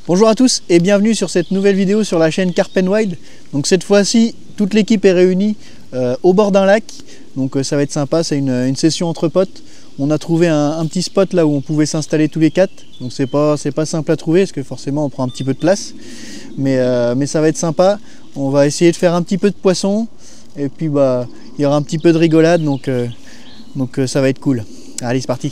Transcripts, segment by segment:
Bonjour à tous et bienvenue sur cette nouvelle vidéo sur la chaîne Carp & Wild. Donc cette fois-ci, toute l'équipe est réunie au bord d'un lac. Donc ça va être sympa, c'est une session entre potes. On a trouvé un petit spot là où on pouvait s'installer tous les quatre. Donc c'est pas simple à trouver parce que forcément on prend un petit peu de place. Mais ça va être sympa. On va essayer de faire un petit peu de poisson. Et puis il y aura un petit peu de rigolade. Donc ça va être cool. Allez, c'est parti.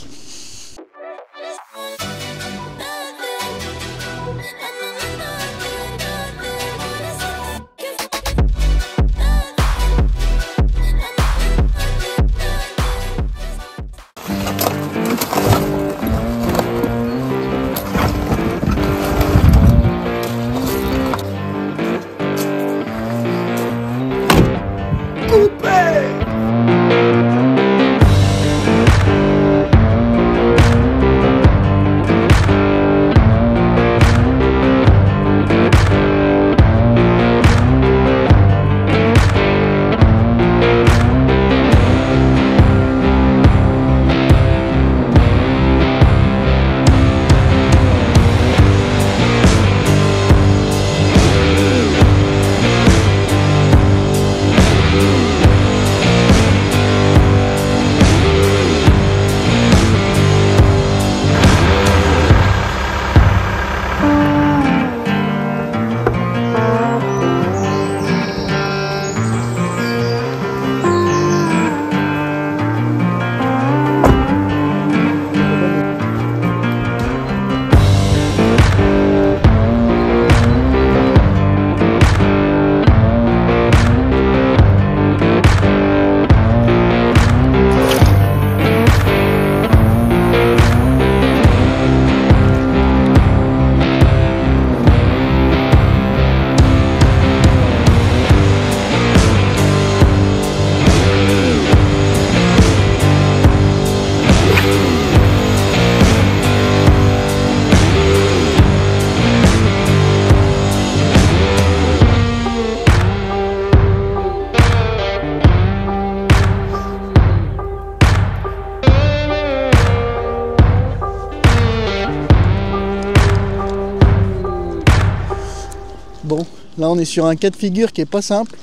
Bon, là on est sur un cas de figure qui est pas simple.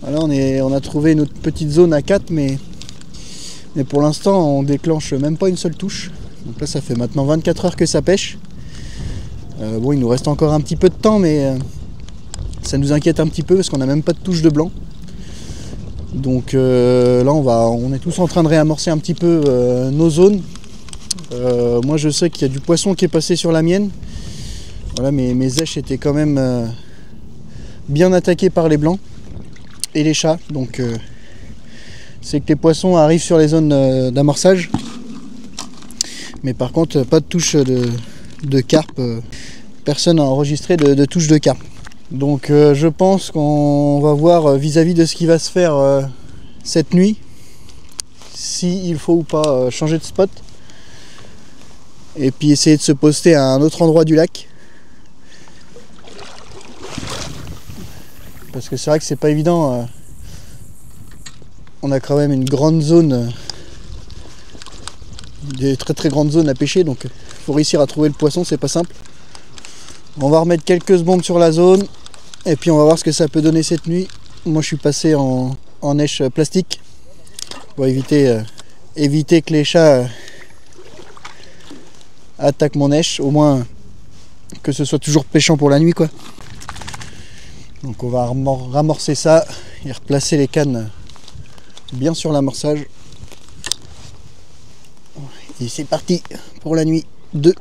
Voilà, on a trouvé notre petite zone à 4, mais pour l'instant on déclenche même pas une seule touche. Donc là ça fait maintenant 24 heures que ça pêche. Bon, il nous reste encore un petit peu de temps, mais ça nous inquiète un petit peu parce qu'on n'a même pas de touche de blanc. Donc là on est tous en train de réamorcer un petit peu nos zones. Moi je sais qu'il y a du poisson qui est passé sur la mienne. Voilà, mes èches étaient quand même bien attaquées par les blancs et les chats. Donc c'est que les poissons arrivent sur les zones d'amorçage. Mais par contre, pas de touche de carpe. Personne n'a enregistré de touche de carpe. Donc je pense qu'on va voir vis-à-vis de ce qui va se faire cette nuit, s'il faut ou pas changer de spot. Et puis essayer de se poster à un autre endroit du lac. Parce que c'est vrai que c'est pas évident. On a quand même une grande zone, des très très grandes zones à pêcher, donc il faut réussir à trouver le poisson, c'est pas simple. On va remettre quelques secondes sur la zone et puis on va voir ce que ça peut donner cette nuit. Moi je suis passé en èche plastique pour éviter que les chats attaquent mon èche, au moins que ce soit toujours pêchant pour la nuit quoi. Donc on va ramorcer ça et replacer les cannes bien sur l'amorçage. Et c'est parti pour la nuit 2.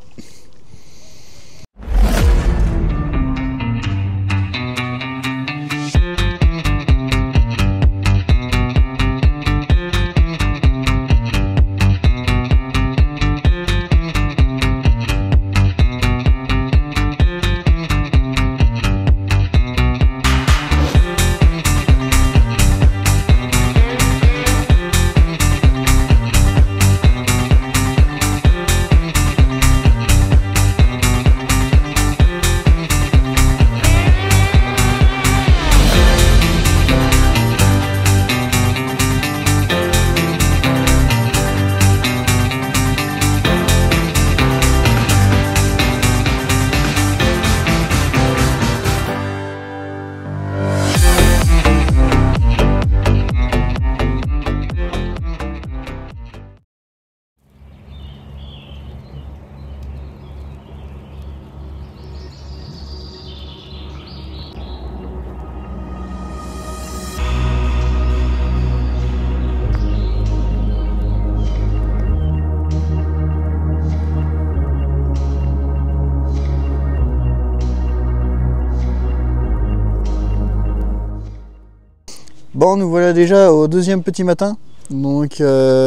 Bon, nous voilà déjà au deuxième petit matin. Donc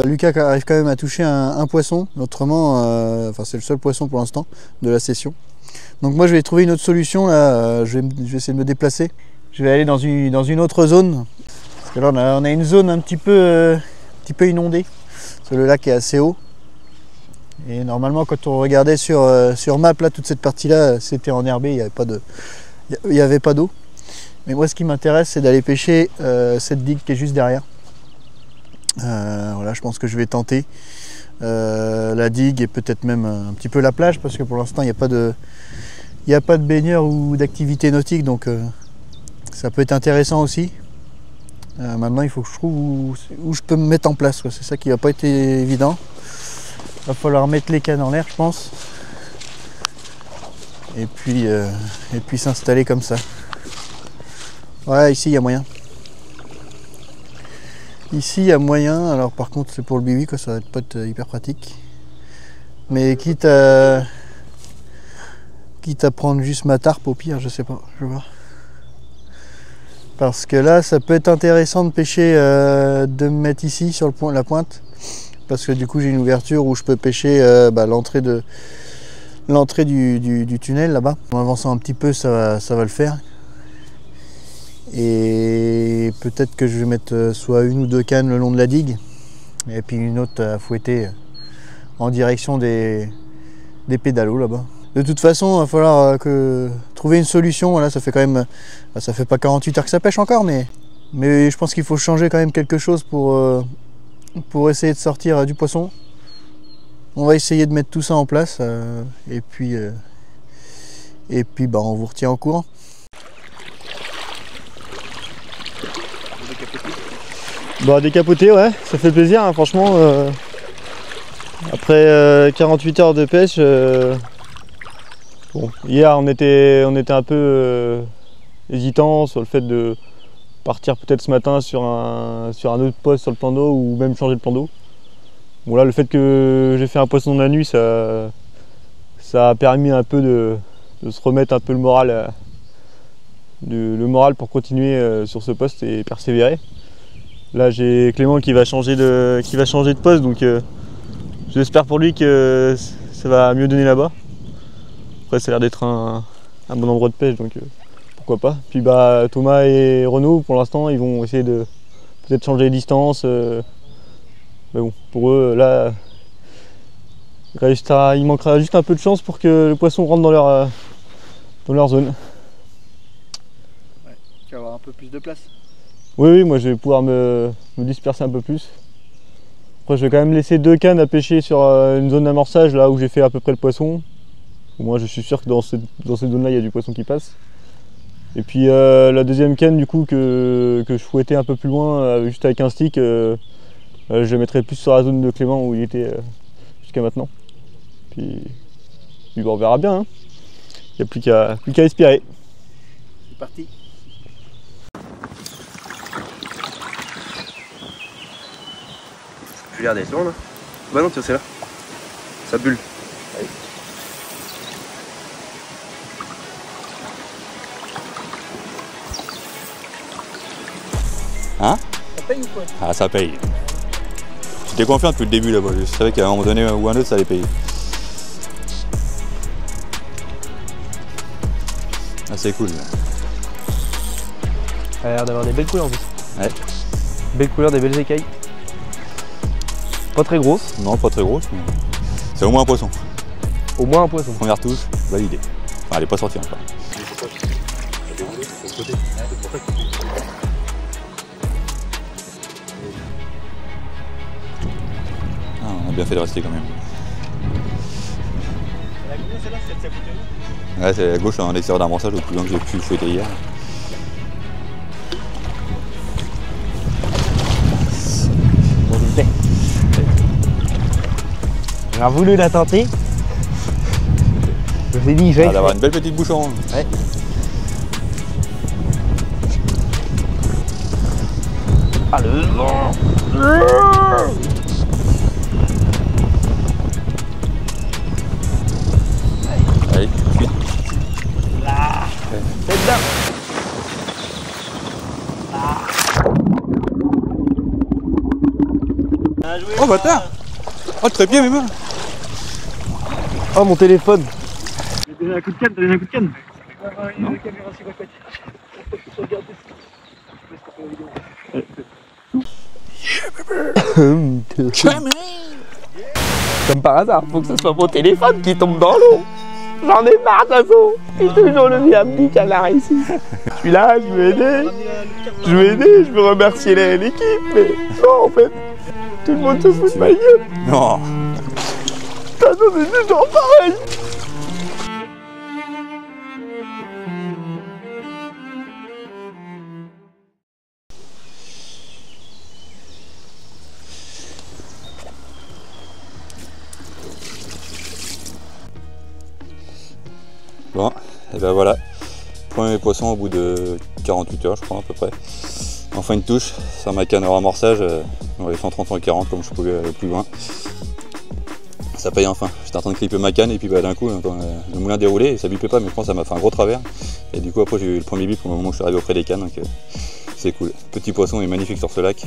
Lucas arrive quand même à toucher un poisson. Autrement, enfin c'est le seul poisson pour l'instant de la session. Donc moi je vais trouver une autre solution là. Je vais essayer de me déplacer. Je vais aller dans une autre zone. Parce que là on a une zone un petit peu inondée. Parce que le lac est assez haut. Et normalement quand on regardait sur map là, toute cette partie là c'était enherbé, il n'y avait pas d'eau. Mais moi ce qui m'intéresse c'est d'aller pêcher cette digue qui est juste derrière. Voilà, je pense que je vais tenter la digue et peut-être même un petit peu la plage parce que pour l'instant il n'y a pas de baigneur ou d'activité nautique, donc ça peut être intéressant aussi. Maintenant il faut que je trouve où je peux me mettre en place, c'est ça qui va pas être évident. Il va falloir mettre les cannes en l'air je pense et puis s'installer comme ça. Ouais, ici il y a moyen. Ici il y a moyen, alors par contre c'est pour le biwi, ça va pas être hyper pratique. Mais quitte à prendre juste ma tarpe au pire, je sais pas, je vais voir. Parce que là ça peut être intéressant de pêcher, de me mettre ici sur la pointe. Parce que du coup j'ai une ouverture où je peux pêcher l'entrée du tunnel là-bas. En avançant un petit peu ça va le faire. Et peut-être que je vais mettre soit une ou deux cannes le long de la digue et puis une autre à fouetter en direction des pédalos là-bas. De toute façon, il va falloir trouver une solution. Voilà, ça fait quand même, ça fait pas 48 heures que ça pêche encore, mais je pense qu'il faut changer quand même quelque chose pour essayer de sortir du poisson. On va essayer de mettre tout ça en place et puis on vous retient au courant. Bah décapoté, ouais, ça fait plaisir hein, franchement. Après 48 heures de pêche, bon, hier on était un peu hésitant sur le fait de partir peut-être ce matin sur un autre poste sur le plan d'eau ou même changer de plan d'eau. Bon là le fait que j'ai fait un poisson de la nuit, ça a permis un peu de se remettre un peu le moral pour continuer sur ce poste et persévérer. Là j'ai Clément qui va changer de poste, donc j'espère pour lui que ça va mieux donner là-bas. Après ça a l'air d'être un bon endroit de pêche, donc pourquoi pas. Puis bah Thomas et Renaud pour l'instant ils vont essayer de peut-être changer les distances. Mais bon, pour eux là il manquera juste un peu de chance pour que le poisson rentre dans leur zone. Ouais, tu vas avoir un peu plus de place. Oui, moi je vais pouvoir me disperser un peu plus. Après je vais quand même laisser deux cannes à pêcher sur une zone d'amorçage là où j'ai fait à peu près le poisson. Au moins je suis sûr que dans cette zone là il y a du poisson qui passe. Et puis la deuxième canne du coup que je fouettais un peu plus loin juste avec un stick, je la mettrai plus sur la zone de Clément où il était jusqu'à maintenant. Puis bon, on verra bien, hein. Il n'y a plus qu'à espérer. C'est parti. Je vais regarder, c'est bon là? Bah non, tiens, c'est là. Ça bulle. Allez. Hein? Ça paye ou quoi? Ah, ça paye. J'étais confiant depuis le début là-bas, je savais qu'à un moment donné ou un autre ça allait payer. Ah, c'est cool. Ça a l'air d'avoir des belles couleurs en plus. Ouais. Belles couleurs, des belles écailles. Pas très grosses. Non, pas très grosse, mais c'est au moins un poisson. Au moins un poisson. Première touche, validée. Enfin, elle est pas sortie encore. Ah, on a bien fait de rester quand même. Ouais, c'est à gauche, un extérieur d'amorçage, le plus loin que j'ai pu fouetter hier. Bon, je le fais. J'ai voulu la tenter. Je me suis dit, Ah, d'avoir une belle petite bouchon. Ouais. Ah le vent. Allez, suite. Là. C'est dedans. Ah. Oh bâtard. Oh le trépied mes mains. Oh mon téléphone. T'as donné un coup de canne, t'as donné un coup de canne. Comme par hasard, faut que ce soit mon téléphone qui tombe dans l'eau. J'en ai marre de toute façon. Et toujours le vieux me dit qu'elle a réussi. Je suis là, je veux aider. Je veux remercier l'équipe, mais non en fait. Tout le monde se fout de ma gueule. Non. Putain, non, c'est toujours pareil. Bon, et ben voilà. Premier poisson au bout de 48 heures je crois à peu près. Enfin une touche sur ma canne à ramorçage, dans les 130-140 comme je pouvais aller plus loin. Ça paye enfin. J'étais en train de clipper ma canne et puis bah, d'un coup quand, le moulin déroulait et ça bipait pas mais je pense que ça m'a fait un gros travers. Et du coup après j'ai eu le premier bip au moment où je suis arrivé auprès des cannes donc c'est cool. Petit poisson est magnifique sur ce lac.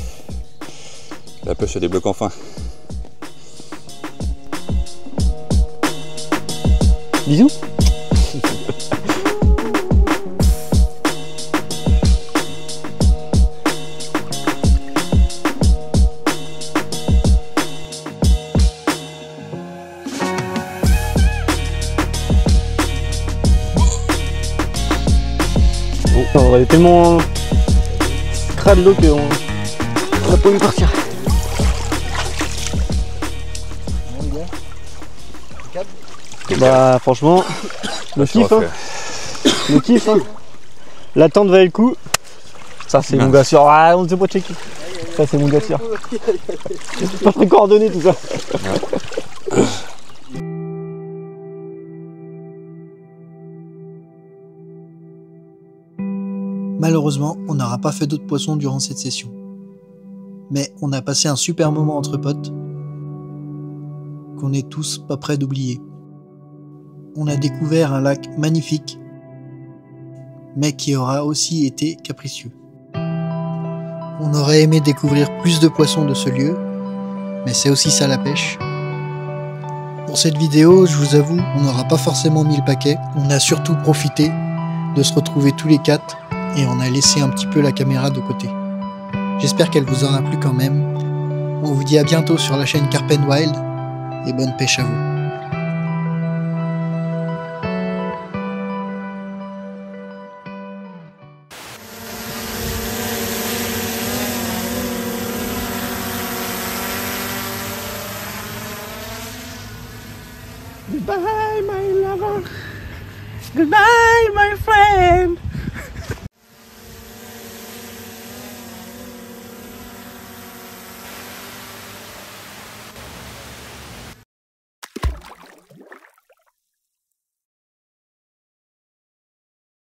La pêche se débloque enfin. Bisous. On est tellement crade l'eau qu'on n'a pas envie de partir. Bah franchement, le kiff hein. Le kiff hein. L'attente valait le coup. Ça c'est mon gars sûr. Ah on ne sait pas checker. Ça c'est mon gars sûr. Pas très coordonné tout ça. Malheureusement, on n'aura pas fait d'autres poissons durant cette session. Mais on a passé un super moment entre potes qu'on est tous pas prêts d'oublier. On a découvert un lac magnifique, mais qui aura aussi été capricieux. On aurait aimé découvrir plus de poissons de ce lieu, mais c'est aussi ça la pêche. Pour cette vidéo, je vous avoue, on n'aura pas forcément mis le paquet. On a surtout profité de se retrouver tous les quatre et on a laissé un petit peu la caméra de côté. J'espère qu'elle vous aura plu quand même. On vous dit à bientôt sur la chaîne Carp & Wild et bonne pêche à vous. Goodbye my lover. Goodbye my friend.